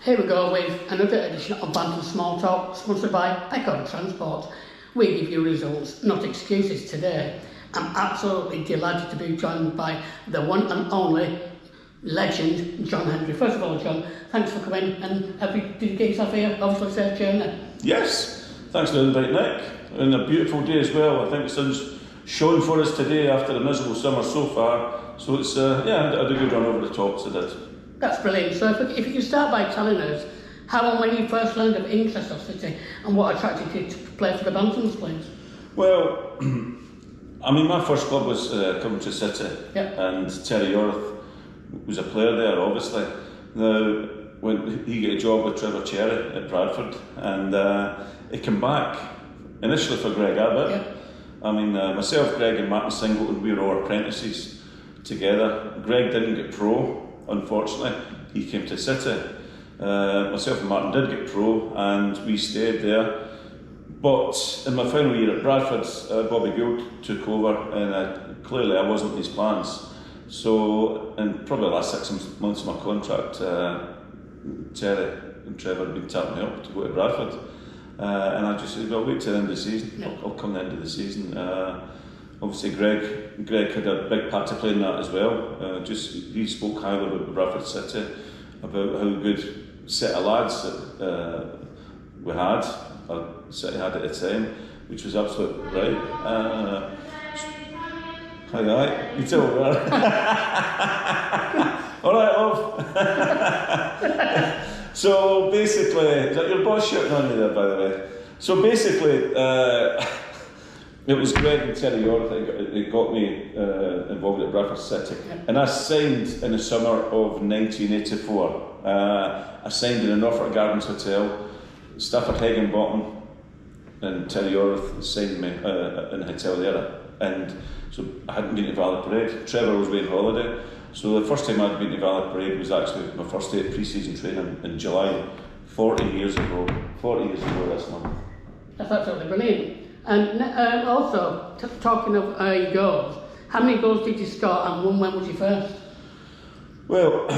Here we go with another edition of Bantams SmallTalk, sponsored by Peckham Transport. We give you results, not excuses today. I'm absolutely delighted to be joined by the one and only legend, John Hendrie. First of all, John, thanks for coming, and did you get yourself here? Obviously, safe journey. Yes, thanks for the invite, Nick. And a beautiful day as well. I think the sun's shone for us today after a miserable summer so far. So it's, I had a good run over the top, so that. That's brilliant. So if you could start by telling us how and when you first learned of interest of City and what attracted you to play for the Bantams, please. Well, I mean, my first club was Coventry City, yep. And Terry Orth was a player there, obviously. Now, when he got a job with Trevor Cherry at Bradford, and he came back initially for Greg Abbott. Yep. I mean, myself, Greg, and Martin Singleton, we were all apprentices together. Greg didn't get pro, unfortunately. He came to City. Myself and Martin did get pro, and we stayed there. But in my final year at Bradford, Bobby Gould took over, and clearly I wasn't in his plans. So, in probably the last 6 months of my contract, Terry and Trevor had been tapping me up to go to Bradford. And I just said, well, wait till the end of the season. I'll come the end of the season. Obviously, Greg had a big part to play in that as well. He spoke highly about Bradford City, about how good set of lads that we had, or City had at the time, which was absolutely right. Hi, you tell me that. All right, love. So basically, is that your boss shouting on you there, by the way? So basically, it was Greg and Terry Orth that got me involved at Bradford City. And I signed in the summer of 1984. I signed in the Norfolk Gardens Hotel, Stafford Higginbottom, and Terry Orth signed me in a hotel there. And so I hadn't been to Valley Parade. Trevor was away on holiday. So the first time I'd been to Valley Parade was actually my first day of pre-season training in July, 40 years ago. 40 years ago this month. That's absolutely brilliant. And also, talking of goals, how many goals did you score and when was your first? Well,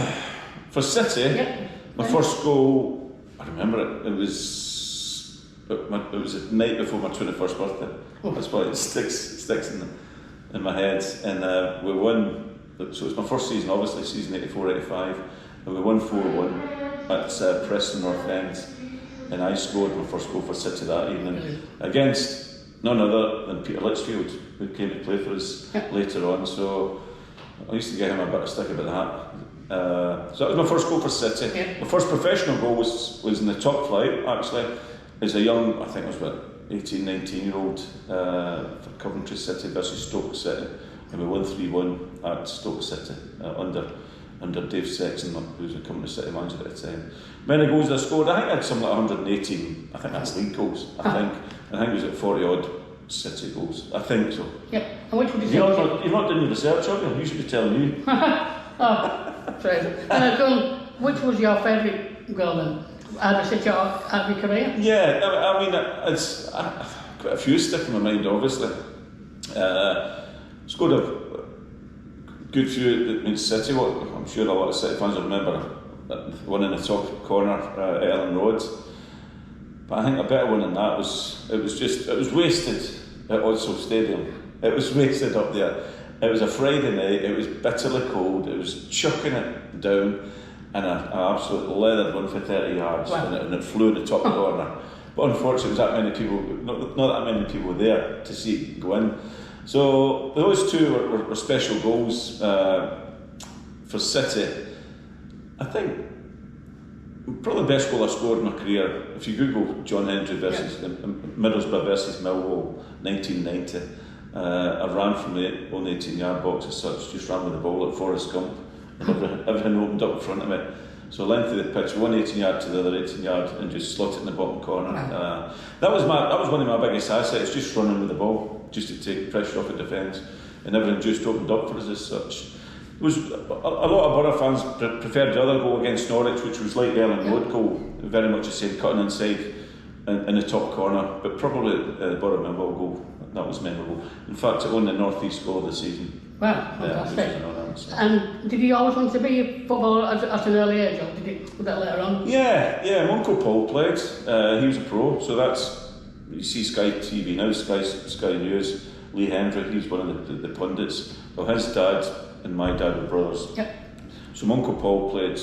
for City, my first goal, I remember it was the night before my 21st birthday. That's why it sticks in my head. And we won, so it was my first season, obviously, season 84-85, and we won 4-1 at Preston North End. And I scored my first goal for City that evening against none other than Peter Litchfield, who came to play for us later on. So I used to give him a bit of stick about that. So that was my first goal for City. My first professional goal was in the top flight, actually, as a young, I think I was about 18, 19-year-old for Coventry City versus Stoke City. And we won 3-1 at Stoke City under Dave Sexton, who was a Coventry City manager at the time. Many goals I scored, I think I had something like 118, I think that's league goals, I think it was at 40 odd City goals, I think so. Yep, and which would you say? You've not done your research, have you? You should be telling me. Oh, treasure. Which was your favourite goal then? Either City or out of your career? Yeah, I mean, it's quite a few stick in my mind, obviously. Scored a good few at City. I'm sure a lot of City fans will remember one in the top corner at Ellen Road. But I think a better one than that was wasted at Odsall Stadium. It was wasted up there. It was a Friday night. It was bitterly cold. It was chucking it down, and an absolute leathered one for 30 yards, wow. and it flew in the top corner. But unfortunately, it was that many people, not that many people there to see it go in. So those two were special goals for City. I think probably the best goal I scored in my career, if you Google John Hendrie versus Middlesbrough versus Millwall, 1990, I ran from the own 18-yard box as such, just ran with the ball like Forrest Gump, and everything opened up in front of me. So length of the pitch, one 18-yard to the other 18-yard, and just slot it in the bottom corner. That was one of my biggest assets, just running with the ball, just to take pressure off the defence, and everything just opened up for us as such. It was a lot of Borough fans preferred the other goal against Norwich, which was like the Ellen Road goal, very much the same, cutting inside in the top corner, but probably the Borough Millwall goal, that was memorable. In fact, it won the North East goal of the season. Wow, fantastic. fans. And did you always want to be a footballer at an early age, or was that later on? Yeah, my Uncle Paul played. He was a pro, so that's, you see Sky TV now, Sky News, Lee Hendrie, he's one of the pundits. Well, his dad and my dad were brothers. Yep. So my Uncle Paul played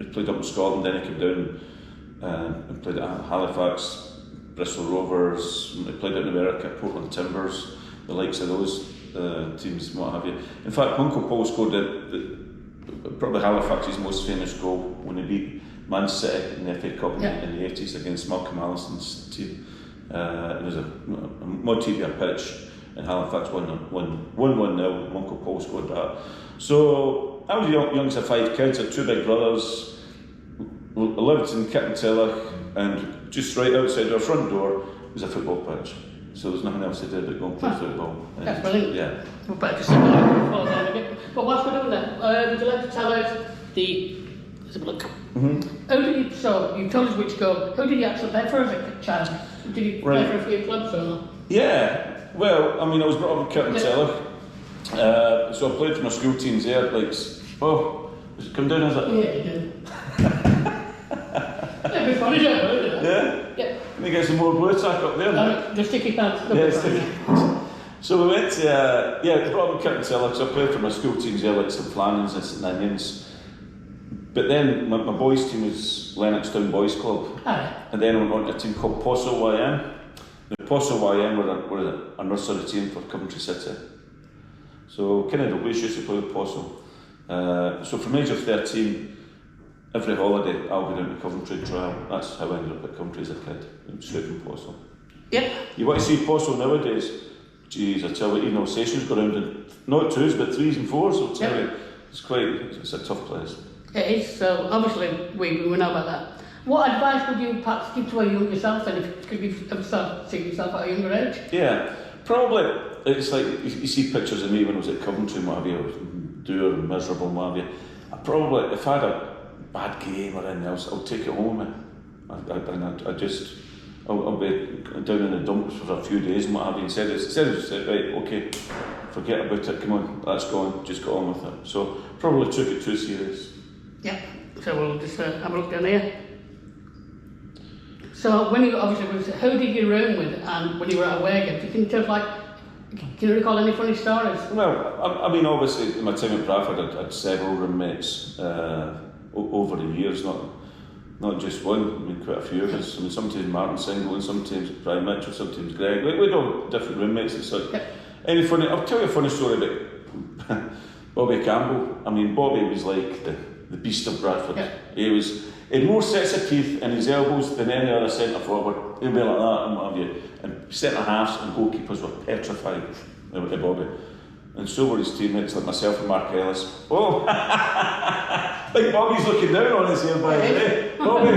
up in Scotland, then he came down and played at Halifax, Bristol Rovers, he played out in America, Portland Timbers, the likes of those teams and what have you. In fact, my Uncle Paul scored probably Halifax's most famous goal when he beat Man City in the FA Cup in the 80s against Malcolm Allison's team. It was a mud pitch, and Halifax won 1-0. My Uncle Paul scored that. So I was young as a 5 kids, I had 2 big brothers. I lived in Kittentilloch, and just right outside our front door was a football pitch. So there's nothing else to do but go and play football. That's brilliant. Yeah. We'll better just follow down a bit. But whilst we're doing that, would you like to tell us let's have a look. How did you, so you told us which goal, who did you actually play for as a child? Did you play for a few clubs or not? Yeah, well, I mean, I was brought up in Kittentilloch, so I played for my school teams there, like, does it come down as it? Yeah, you do. Yeah, it'd be funny, don't it? Yeah? Yeah. Can we get some more blue tack up there? The sticky pants. Yeah, sticky pants. So we went to, brought up in Kittentilloch, so I played for my school teams there, like St Flannans and St Ninians. But then my boys' team was Lennoxtown Boys Club. And then I went on to a team called Posso YM. The Posso YM were a nursery team for Coventry City. So kind of the boys used to play with Posso. So from the age of 13, every holiday I'll be down to Coventry and trial. That's how I ended up at Coventry as a kid, straight from Posso. Yep. You want to see Posso nowadays? Jeez, I tell you, even Alsatians go around in not 2s but 3s and 4s, I'll tell you. It's a tough place. It is, so obviously we know about that. What advice would you perhaps give to a younger self then, if you could start seeing yourself at a younger age? Yeah, probably, it's like, you see pictures of me when I was at Coventry and what have you, I was dour and miserable and what have you. I if I had a bad game or anything else, I'll take it home with me. I'll be down in the dumps for a few days and what have you, instead of just say, right, okay, forget about it, come on, that's gone, just get on with it. So, probably took it too serious. Yep, so we'll just have a look down here. So when you obviously, who did you room with and when you were at away games? Can you recall any funny stories? Well, I mean obviously in my time at Bradford I had several roommates over the years, not just one, I mean quite a few of us. I mean sometimes Martin Single and sometimes Brian Mitchell, sometimes Greg. We'd all different roommates and such. Yep. I'll tell you a funny story about Bobby Campbell. I mean Bobby was like the beast of Bradford. Yep. He had more sets of teeth in his elbows than any other centre forward. He'd be like that and what have you. And centre halves and goalkeepers were petrified of Bobby. And so were his teammates like myself and Mark Ellis. Oh, like Bobby's looking down on us here by the way. Bobby,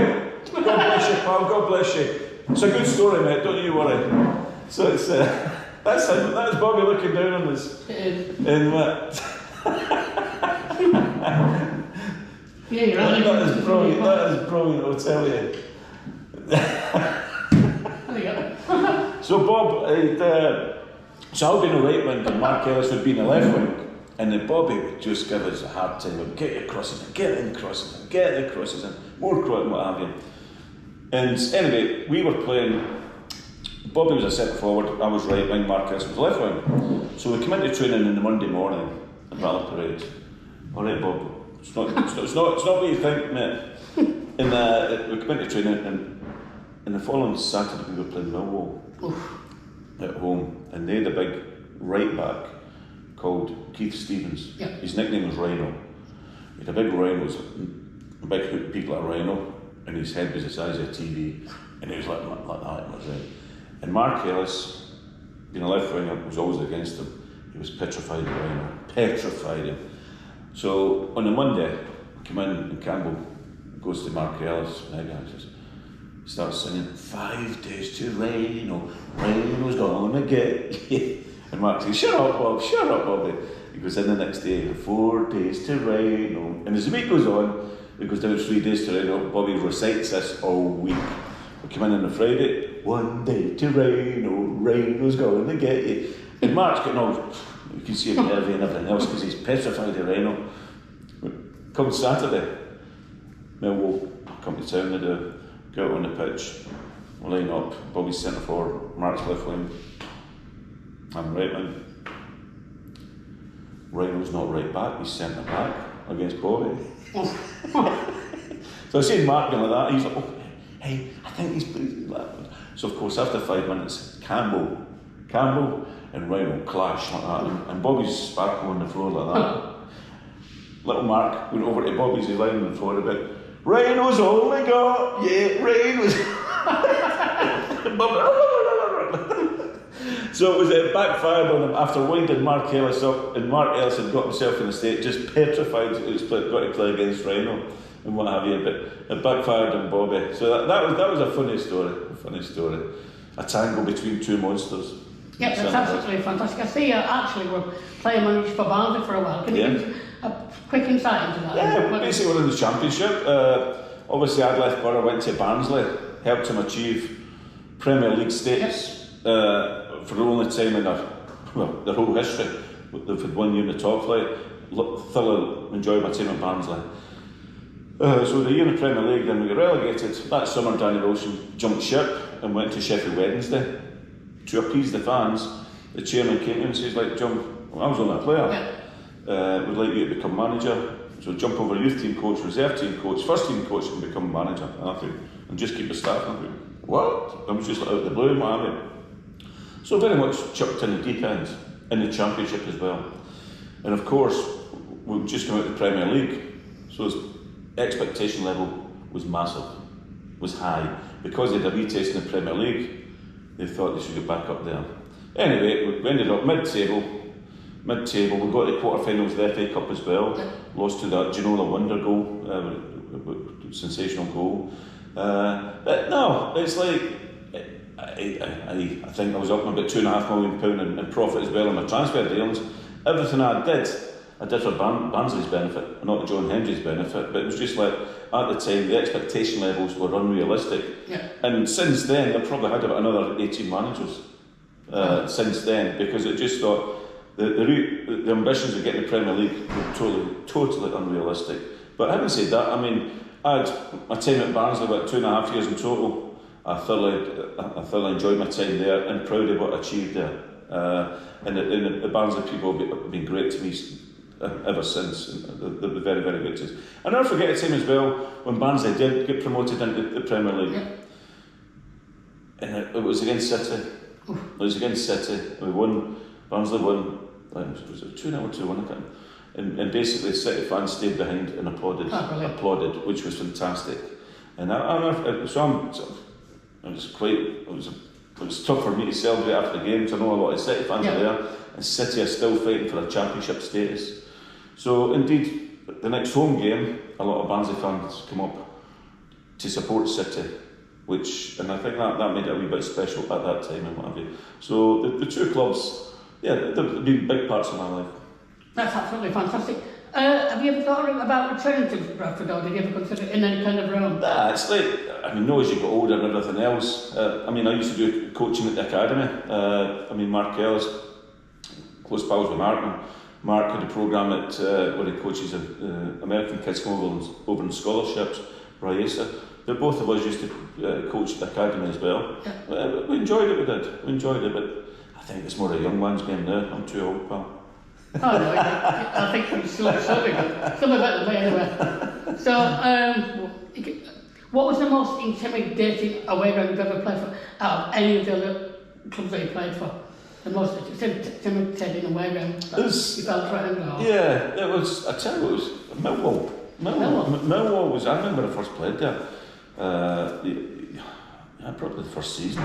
God bless you, pal. God bless you. It's a good story, mate. Don't you worry. So it's that's Bobby looking down on us. It is. And what? Yeah, you're right. That is brilliant, I'll tell you. There you go. So Bob, so I'll be in the right wing and Mark Ellis would be in the left wing, and then Bobby would just give us a hard time, would get your crosses in, get in crosses in, get the crosses in, more crosses, what have you. And anyway, we were playing, Bobby was a centre forward, I was right wing, Mark Ellis was left wing. So we came into training in the Monday morning at Battle Parade. Alright Bob, it's not what you think, mate. And we came into training and the following Saturday we were playing Millwall at home, and they had a big right back called Keith Stevens. Yep. His nickname was Rhino. He had a big rhino, a big hook beak like a rhino, and his head was the size of a TV, and he was like that, was it? And Mark Ellis, being a left winger, was always against him. He was petrified of Rhino, petrified him. So on the Monday, I came in and Campbell goes to Mark Ellis, he starts singing, 5 days to Rhino, Rhino's gonna get you. And Mark says, shut up Bobby. He goes in the next day, 4 days to Rhino. And as the week goes on, it goes down 3 days to Rhino. Bobby recites this all week. We come in on a Friday, 1 day to Rhino, Rhino's gonna get you. And Mark's getting all You can see him nervy and everything else because he's petrified of Rhino. Come Saturday, Millwall come to town, they do, go out on the pitch, line up, Bobby's centre forward, Mark's left wing, I'm right wing. Rhino's not right back, he's centre back against Bobby. So I seen Mark going like that, he's like, oh, hey, I think he's pleased. So of course after 5 minutes, Campbell and Rhino clash like that, and Bobby's sparkle on the floor like that. Little Mark went over to Bobby's, he's lying on the floor a bit. Rhino's only got, yeah, Rhino's. So it was backfired on him after winding Mark Ellis up, and Mark Ellis had got himself in a state just petrified he was got to play against Rhino and what have you, but it backfired on Bobby. So that was a funny story. A tangle between two monsters. Yep, that's absolutely fantastic. I see you actually were playing managed for Barnsley for a while. Can you give a quick insight into that? Yeah, basically we're in the Championship. Obviously I'd left Borough, went to Barnsley, helped him achieve Premier League status for the only time in their whole history. They've had 1 year in the top flight. Thoroughly enjoyed my time at Barnsley. So the year in the Premier League, then we got relegated. That summer Danny Wilson jumped ship and went to Sheffield Wednesday. To appease the fans, the chairman came in and says, like, John, well, I was only a player. We'd like you to become manager. So jump over youth team coach, reserve team coach, first team coach and become manager. And just keep the staff. And I thought, what? I was just like, out of the blue, man. So very much chucked in the deep end, in the Championship as well. And of course, we've just come out of the Premier League. So his expectation level was massive, was high. Because they had a retest in the Premier League, they thought they should get back up there. Anyway, we ended up mid-table. We got to the quarter-finals of the FA Cup as well. Lost to that Ginola Wonder goal, sensational goal. But no, it's like, I think I was up in about £2.5 million in profit as well on my transfer dealings. Everything I did for Barnsley's benefit, not John Hendrie's benefit, but it was just like, at the time, the expectation levels were unrealistic. Yeah. And since then, they've probably had about another 18 managers since then, because it just thought the ambitions of getting the Premier League were totally unrealistic. But having said that, I mean, I had my time at Barnsley, about 2.5 years in total. I thoroughly enjoyed my time there and proud of what I achieved there. And the Barnsley people have been great to me ever since. They've been very, very good to us. I'll never forget a time as well when Barnsley did get promoted into the Premier League. Yeah. And it was against City. We won, Barnsley won, was it 2-0 or 2-1? I can't. And basically City fans stayed behind and applauded, which was fantastic. And it was tough for me to celebrate after the game because I know a lot of City fans are there, and City are still fighting for a Championship status. So indeed, the next home game, a lot of Barnsley fans come up to support City, and I think that made it a wee bit special at that time and what have you. So the two clubs, they've been big parts of my life. That's absolutely fantastic. Have you ever thought about returning to Bradford, or did you ever consider it in any kind of realm? Nah, it's like, as you get older and everything else, I used to do coaching at the academy. Mark Ellis, close pals with Mark, and Mark had a programme at where he coaches American kids come over in scholarships, Raisa. Both of us used to coach at the academy as well. Yeah. We enjoyed it, but I think it's more a young man's game now. I'm too old, pal. Oh no, I think it's still something better than me anyway. So, what was the most intimidating away ground you've ever played for out of any of the other clubs that you played for? The most intimidating away ground you felt threatened? Yeah, it was. I tell you, it was Millwall. Millwall was. I remember I first played there. Probably the first season.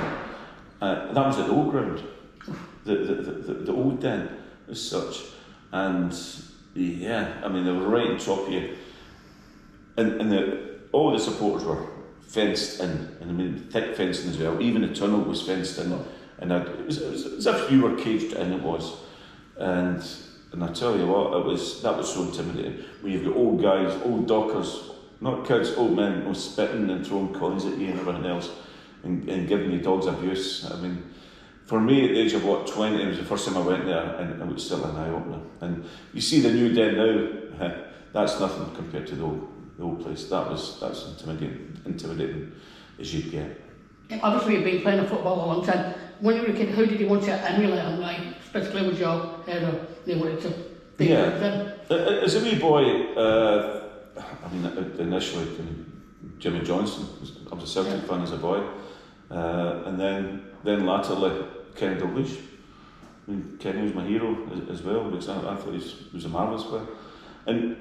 That was at the old ground, the old den as such. And they were right on top of you, and all the supporters were fenced in, and thick fencing as well. Even the tunnel was fenced in, and it was as if you were caged in. It was, and I tell you what, that was so intimidating. When you've got old guys, old dockers, not kids, old men, spitting and throwing coins at you and everything else, and giving you dogs abuse. for me, at the age of 20, it was the first time I went there, and it was still an eye-opener. And you see the new den now, that's nothing compared to the old place. That's intimidating as you'd get. Obviously, you've been playing football a long time. When you were a kid, who did you want to emulate? And like, especially with your hero, you wanted to be like them. As a wee boy, initially Jimmy Johnson. I was a Celtic fan as a boy, and then latterly Kenny Dalglish. Kenny was my hero as well, because I thought he was a marvellous player. And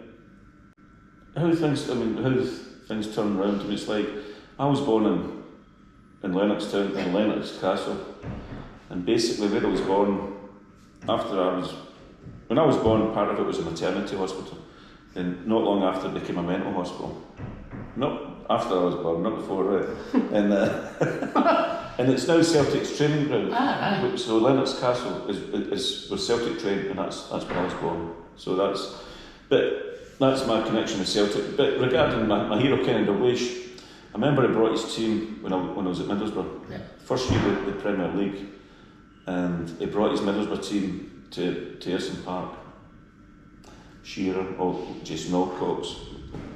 how things turn around to me, it's like I was born in Lennoxtown, in Lennox Castle, and basically where I was born, when I was born, part of it was a maternity hospital, and not long after it became a mental hospital. Not after I was born, not before, right? And and it's now Celtic's training ground. Right. So Lennox Castle is where Celtic trained, and that's where I was born. So that's my connection with Celtic. But regarding my hero Kenny Dalglish, I remember he brought his team when I was at Middlesbrough. Yeah. First year with the Premier League, and he brought his Middlesbrough team to Ayresome Park. Shearer, Jason Alcox,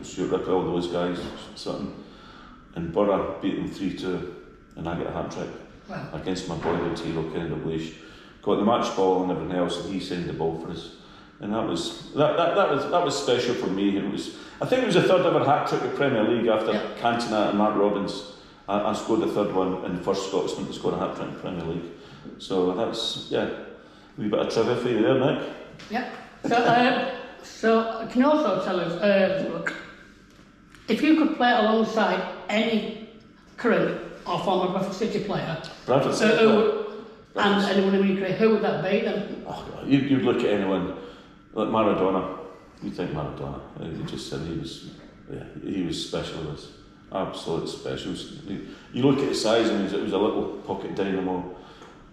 Stuart Ripper, all those guys, something. And Borough beat them 3-2, and I got a hat-trick against my boyhood hero Kenny Dalglish. Got the match ball and everything else, and he signed the ball for us. And that was special for me. I think it was the third ever hat-trick in Premier League after Cantona and Mark Robbins. I scored the third one, and the first Scotsman to score a hat-trick in Premier League. So that's, a wee bit of trivia for you there, Nick. Yeah. So can you also tell us, if you could play alongside any current or former Bradford City player, Bradford City player. And anyone in your career, who would that be then? Oh, you'd look at anyone like Maradona. You think Maradona? You just said he was special. He was absolutely special. You look at his size. I mean, it was a little pocket dynamo.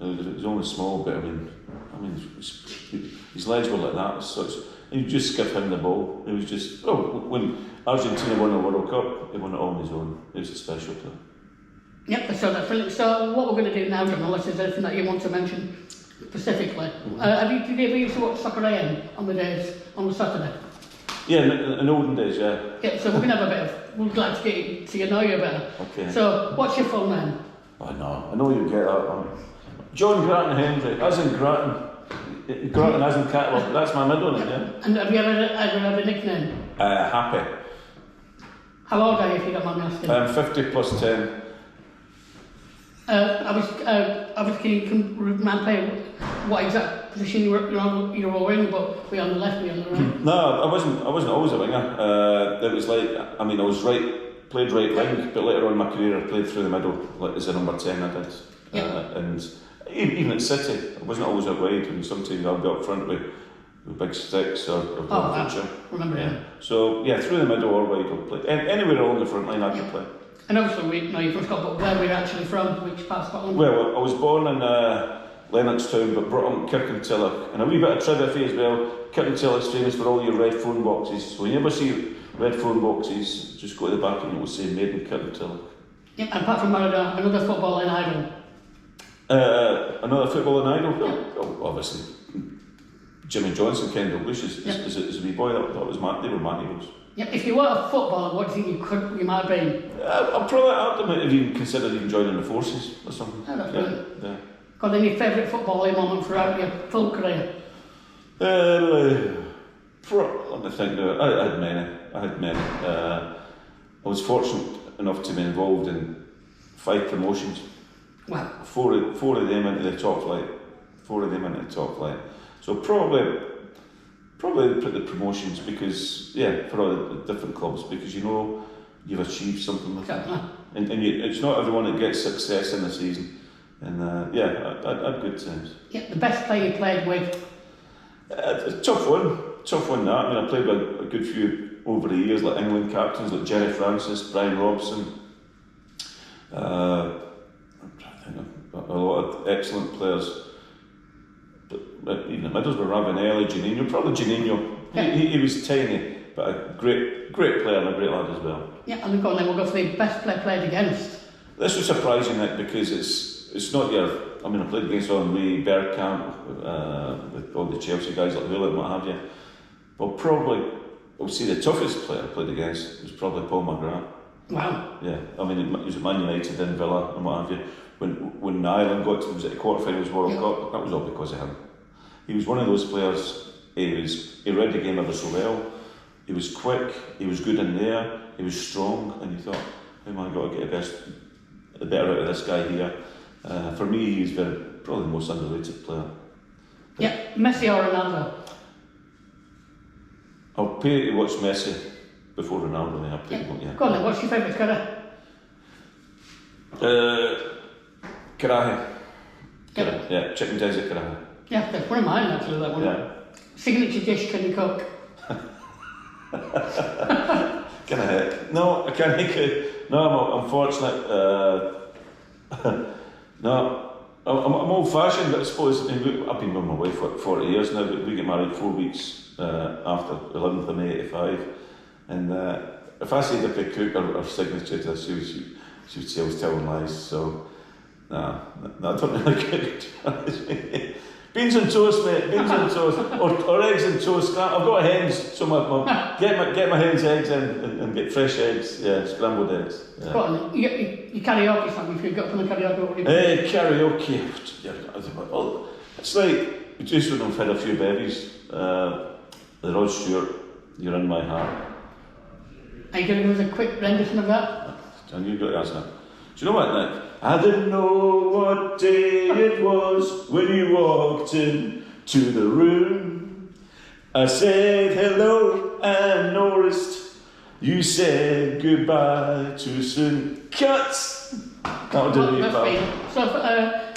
It was only small, but I mean, his legs were like that. And you just give him the ball. It was just when Argentina won the World Cup, he won it all on his own. He was a special player. Yep, so that's brilliant. So what we're going to do now, John, unless there's anything that you want to mention specifically, did you ever used to watch Soccer AM on the Saturday? Yeah, in olden days, yeah. Yeah, so we're going to have we'd like to know you better. Okay. So, what's your full name? I know you get that. John Hendrie, as in Grattan. Grattan as in catalogue, that's my middle name, yeah. And have you ever had a nickname? Happy. How old are you, if you don't mind me asking? I'm 50 plus 10. Can you remind me what exact position you were all in, but were you on the left, were you on the right? No, I wasn't always a winger. It was like, I was played right wing, but later on in my career I played through the middle, like as a number 10 I did. And even at City, I wasn't always out wide, and sometimes I'd be up front with big sticks or I remember that. So through the middle or wide I'd play. Anywhere along the front line I could play. And obviously, you're from Scotland, but where were you actually from? Which part of Scotland? Well, I was born in Lennoxtown, but brought up in Kirkintilloch. And a wee bit of trivia for you as well. Kirkintilloch's famous for all your red phone boxes. So when you ever see red phone boxes, just go to the back and it will say Made in Kirkintilloch. Yep, and apart from Maradona, another footballing idol? Another footballing idol? Well, obviously, Jimmy Johnson, Kenny Dalglish is a wee boy. They were my heroes. Yeah, if you were a footballer, what do you think you might be? I'd probably have even considered joining the forces or something. Oh, that's brilliant. Yeah. Got any favourite footballing moment throughout your full career? Let me think. I had many. I was fortunate enough to be involved in 5 promotions. Wow. Four of them into the top flight. So probably put the promotions because for all the different clubs, because you've achieved something with it. And it's not everyone that gets success in the season. And I had good times. Yeah, the best player you played with? Tough one that. I played with a good few over the years, like England captains like Jerry Francis, Brian Robson. I'm trying to think of a lot of excellent players. But even at Middlesbrough, Ravanelli, Juninho, probably Juninho. Yeah. He was tiny, but a great player and a great lad as well. Yeah, and we'll go for the best player played against. This was surprising, Nick, because it's not your. I mean, I played against Lee, Bergkamp, with all the Chelsea guys like Hula and what have you. But probably, I would say the toughest player I played against was probably Paul McGrath. Wow. Yeah, I mean, he was at Man United in Villa and what have you. When Ireland got to the quarterfinals World Cup, that was all because of him. He was one of those players. He read the game ever so well. He was quick. He was good in there. He was strong, and you thought, "Oh my God, get the better out of this guy here." For me, he's probably the most underrated player. Yeah, Messi or Ronaldo? I'll pay to watch Messi before Ronaldo. Go on then, what's your favourite colour? Karahi. Yeah, chicken desert Karahi. Yeah, that's one of mine actually, that one. Yeah. Signature dish, can you cook? Can I hit? No, I can't make it. No, I'm unfortunate. No, I'm old-fashioned, but I suppose I've been with my wife for 40 years now. We get married 4 weeks after 11th of May '85, and if I said I could cook or signature to her, she would say I was telling lies. So, no, I don't really cook. Beans and toast, mate. Beans and toast, or eggs and toast. I've got hens, so get my hens' eggs in and get fresh eggs. Yeah, scrambled eggs. Yeah. Go on, you karaoke song if you've got from the karaoke. What do you karaoke. Well, it's like just when I've had a few bevies. The Rod Stewart, "You're in My Heart." Are you going to give us a quick rendition of that? And you've got to ask that. Do you know what, Nick? I didn't know what day it was when you walked into the room. I said hello and noticed you said goodbye too soon. Cut! That'll do you, pal. So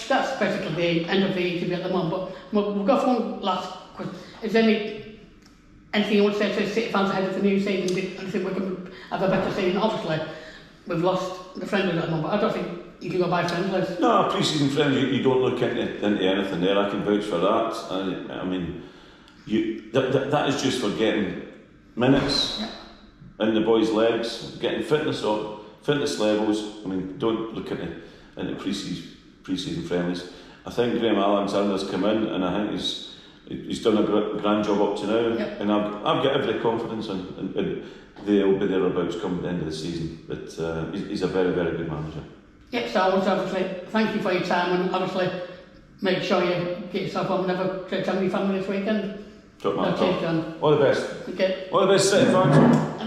that's basically the end of the interview at the moment, but we've got one last question. Is there anything you want to say to City fans ahead of the new season? Anything we can have a better season? Obviously, we've lost the friendlies at the moment, but I don't think you can go by friendlies. No, pre-season friendlies, you don't look into anything there. I can vouch for that. I mean, that is just for getting minutes in the boys' legs, getting fitness levels. I mean, don't look into pre-season friendlies. I think Graham Alexander's come in, and I think he's done a grand job up to now. Yep. And I've got every confidence in they'll be thereabout come the end of the season. But he's a very, very good manager. Yes, so I want to obviously thank you for your time, and obviously make sure you get yourself home and have a great time with your family this weekend. Top man. Okay, John. All the best. Okay. All the best, City fans.